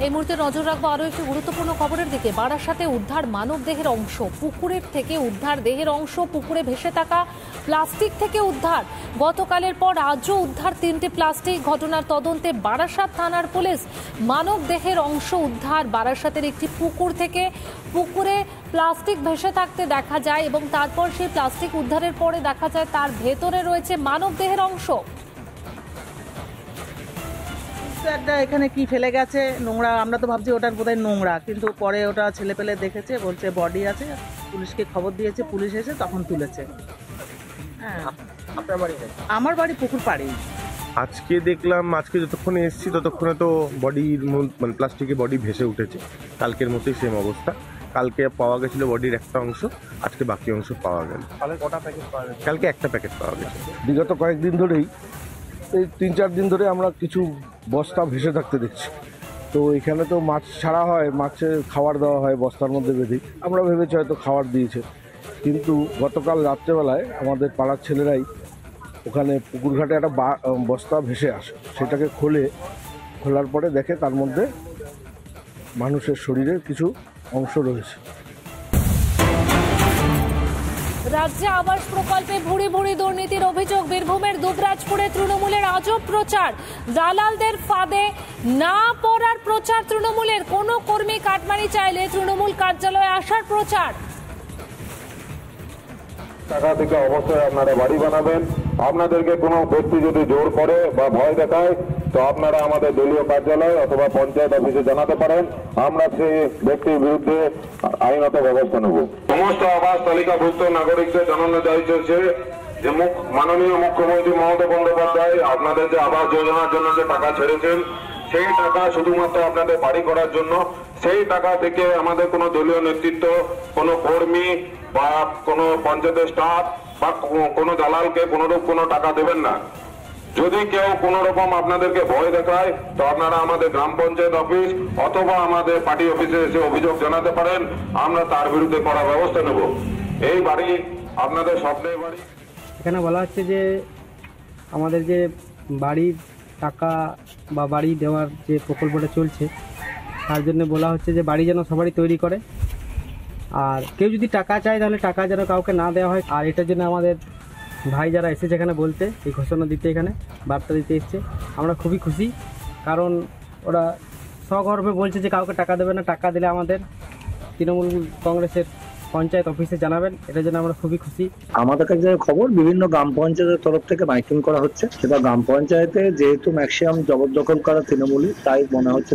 এই মুহূর্তে নজর রাখবো আরো একটি গুরুত্বপূর্ণ খবরের দিকে। বারাসাতে উদ্ধার মানব দেহের অংশ, পুকুরের থেকে উদ্ধার দেহের অংশ, পুকুরে ভেসে থাকা প্লাস্টিক থেকে উদ্ধার। গতকালের পর আজও উদ্ধার 3টে প্লাস্টিক। ঘটনার তদন্তে বারাসাত থানার পুলিশ। মানব দেহের অংশ উদ্ধার বারাসাতের একটি পুকুর থেকে। পুকুরে প্লাস্টিক ভেসে থাকতে দেখা যায় এবং তারপর সেই প্লাস্টিক উদ্ধারের পরে দেখা যায় তার ভেতরে রয়েছে মানব দেহের অংশ। একটা এখানে কি ফেলে গেছে নোংরা, আমরা তো ভাবছি ওটার বোধহয় নোংরা, কিন্তু পরে ওটা ছেলে পেলে দেখেছে, বলছে বডি আছে, পুলিশকে খবর দিয়েছে, পুলিশ এসে তখন তুলেছে। হ্যাঁ, আপনার বাড়ি? আমার বাড়ি পুকুর পাড়েই। আজকে দেখলাম, আজকে যতক্ষণে এসেছি ততক্ষণে তো বডির মানে প্লাস্টিকের বডি ভেসে উঠেছে। কালকের মতোই সেম অবস্থা। কালকে পাওয়া গেছিল বডির একটা অংশ, আজকে বাকি অংশ পাওয়া গেল। কটা প্যাকেট পাওয়া গেছে? কালকে একটা প্যাকেট পাওয়া গেছে। বিগত কয়েকদিন ধরেই, এই 3-4 দিন ধরে আমরা কিছু বস্তা ভেসে থাকতে দেখছি। তো এখানে তো মাছ ছাড়া হয়, মাছের খাবার দেওয়া হয় বস্তার মধ্যে বেঁধে। আমরা ভেবেছি হয়তো খাবার দিয়েছে, কিন্তু গতকাল রাত্রেবেলায় আমাদের পাড়ার ছেলেরাই ওখানে পুকুরঘাটে একটা বস্তা ভেসে আসে, সেটাকে খোলার পরে দেখে তার মধ্যে মানুষের শরীরের কিছু অংশ রয়েছে। রাজ্যে আবাস প্রকল্পে ভুরি ভুরি দুর্নীতির অভিযোগ। বীরভূমের দুবরাজপুরে তৃণমূলের আজব প্রচার। দালালদের ফাঁদে না পড়ার প্রচার তৃণমূলের। কোনো কর্মী কাটমানি চাইলে তৃণমূল কার্যালয়ে আসার প্রচার। টাকা থেকে অবশ্যই আপনারা বাড়ি বানাবেন। আপনাদেরকে কোনো ব্যক্তি যদি জোর করে বা ভয় দেখায় তো আপনারা আমাদের দলীয় কার্যালয় অথবা পঞ্চায়েত অফিসে জানাতে পারেন। আমরা সেই ব্যক্তির বিরুদ্ধে আইনত ব্যবস্থা নেব। সমস্ত আবাস তালিকাভুক্ত নাগরিকদের জানানো যাইছে যে মাননীয় মুখ্যমন্ত্রী মমতা বন্দ্যোপাধ্যায় আপনাদের যে আবাস যোজনার জন্য যে টাকা ছেড়েছেন, সেই টাকা শুধুমাত্র আপনাদের বাড়ি করার জন্য। সেই টাকা থেকে আমাদের কোনো দলীয় নেতৃত্ব, কোনো কর্মী বা কোনো পঞ্চায়েতের স্টাফ বা কোনো দালালকে কোনোরূপ কোনো টাকা দেবেন না। যদি কেউ কোন রকম আপনাদেরকে ভয় দেখায় তো আপনারা আমাদের গ্রাম পঞ্চায়েত অফিস অথবা আমাদের পার্টি অফিসে এসে অভিযোগ জানাতে পারেন। আমরা তার বিরুদ্ধে কড়া ব্যবস্থা নেব। এই বাড়ি আপনাদের স্বপ্নের বাড়ি। এখানে বলা হচ্ছে যে আমাদের যে বাড়ির টাকা বা বাড়ি দেওয়ার যে প্রকল্পটা চলছে তার জন্য বলা হচ্ছে যে বাড়ি যেন সবারই তৈরি করে, আর কেউ যদি টাকা চায় তাহলে টাকা যেন কাউকে না দেওয়া হয়। আর এটার জন্য আমাদের ভাই যারা এসেছে এখানে বলতে, এই ঘোষণা দিতে, এখানে বার্তা দিতে এসছে, আমরা খুবই খুশি। কারণ ওরা সগর্বে বলছে যে কাউকে টাকা দেবে না, টাকা দিলে আমাদের তৃণমূল কংগ্রেসের পঞ্চায়েত অফিসে জানাবেন। এটার জন্য আমরা খুবই খুশি। আমাদের কাছে খবর বিভিন্ন গ্রাম পঞ্চায়েতের তরফ থেকে মাইকিং করা হচ্ছে, সেটা গ্রাম পঞ্চায়েতে যেহেতু ম্যাক্সিমাম জবরদখল করা তৃণমূলই, তাই মনে হচ্ছে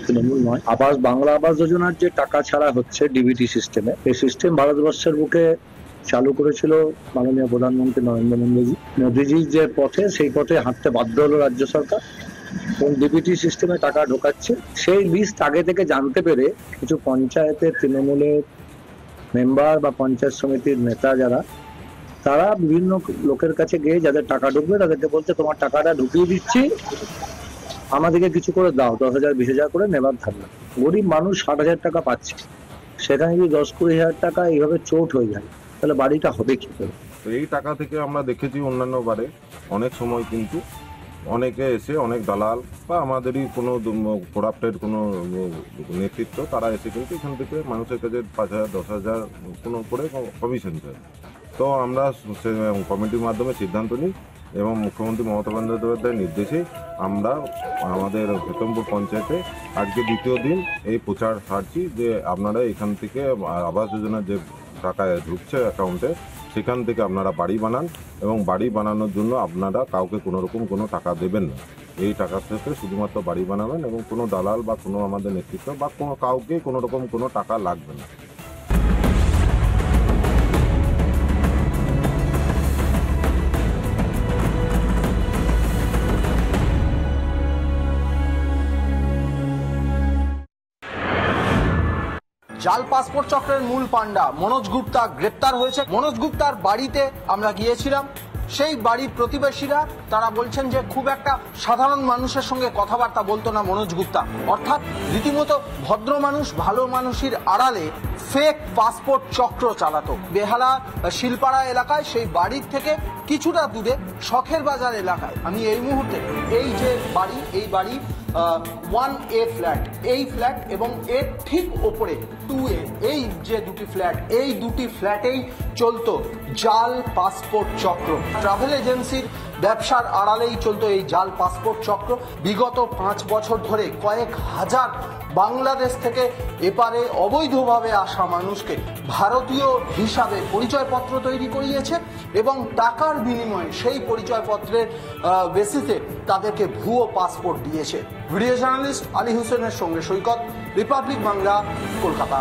তৃণমূল নয়। আবাস বাংলা আবাস যোজনার যে টাকা ছাড়া হচ্ছে ডিবিটি সিস্টেমে, এই সিস্টেম ভারতবর্ষের বুকে চালু করেছিল মাননীয় প্রধানমন্ত্রী নরেন্দ্র মোদীজির যে পথে, সেই পথে হাঁটতে বাধ্য হলো রাজ্য সরকার এবং ডিবিটি সিস্টেমে টাকা ঢোকাচ্ছে। সেই লিস্ট আগে থেকে জানতে পেরে কিছু পঞ্চায়েতের তৃণমূলের মেম্বার বা পঞ্চায়েত সমিতির নেতা যারা, তারা বিভিন্ন লোকের কাছে গিয়ে যাদের টাকা ঢুকবে তাদেরকে বলতে, তোমার টাকাটা ঢুকিয়ে দিচ্ছি, আমাদেরকে কিছু করে দাও, 10,000 20,000 করে নেবার ধারণা। গরিব মানুষ 60,000 টাকা পাচ্ছে, সেখানে যদি 10-20,000 টাকা এইভাবে চোট হয়ে যায় তাহলে বাড়িটা হবে কি করে? তো এই টাকা থেকে আমরা দেখেছি অন্যান্য বারে অনেক সময় কিন্তু অনেকে এসে, অনেক দালাল বা আমাদেরই কোনো করাপ্টেড কোনো নেতৃত্ব, তারা এসে কিন্তু এখান থেকে মানুষের কাছে 5,000 10,000 কোনো করে কমিশন চায়। তো আমরা কমিটির মাধ্যমে সিদ্ধান্ত নিই এবং মুখ্যমন্ত্রী মমতা বন্দ্যোপাধ্যায়ের নির্দেশে আমরা আমাদের হেতমপুর পঞ্চায়েতে আজকে দ্বিতীয় দিন এই প্রচার ছাড়ছি যে আপনারা এখান থেকে আবাস যোজনার যে টাকা ঢুকছে অ্যাকাউন্টে, সেখান থেকে আপনারা বাড়ি বানান এবং বাড়ি বানানোর জন্য আপনারা কাউকে কোনো রকম কোনো টাকা দেবেন না। এই টাকা থেকে শুধুমাত্র বাড়ি বানাবেন এবং কোনো দালাল বা কোনো আমাদের নেতৃত্ব বা কোনো কাউকে কোনো রকম কোনো টাকা লাগবে না। জাল পাসপোর্ট চক্রের মূল পান্ডা মনোজ গুপ্তা গ্রেপ্তার হয়েছে। মনোজ গুপ্তার বাড়িতে আমরা গিয়েছিলাম। সেই বাড়ির প্রতিবেশীরা তারা বলছেন যে খুব একটা সাধারণ মানুষের সঙ্গে কথাবার্তা বলতো না মনোজ গুপ্তা, অর্থাৎ রীতিমতো ভদ্র মানুষ, ভালো মানুষের আড়ালে ফেক পাসপোর্ট চক্র চালাতো। বেহালা শিলপাড়া এলাকায় সেই বাড়ির থেকে কিছুটা দূরে শখের বাজার এলাকায় আমি এই মুহূর্তে এই যে বাড়ি, এই বাড়ি 1A ফ্ল্যাট, এই ফ্ল্যাট এবং এর ঠিক ওপরে 2A, এই যে দুটি ফ্ল্যাট, এই দুটি ফ্ল্যাটেই চলতো জাল পাসপোর্ট চক্র। ট্রাভেল এজেন্সির ব্যবসার আড়ালেই চলতো এই জাল পাসপোর্ট চক্র। বিগত 5 বছর ধরে কয়েক হাজার বাংলাদেশ থেকে এপারে অবৈধভাবে আসা মানুষকে ভারতীয় হিসাবে পরিচয়পত্র তৈরি করিয়েছে এবং টাকার বিনিময়ে সেই পরিচয়পত্রের বেসিসে তাদেরকে ভুয়ো পাসপোর্ট দিয়েছে। ভিডিও জার্নালিস্ট আলী হোসেনের সঙ্গে সৈকত, রিপাবলিক বাংলা, কলকাতা।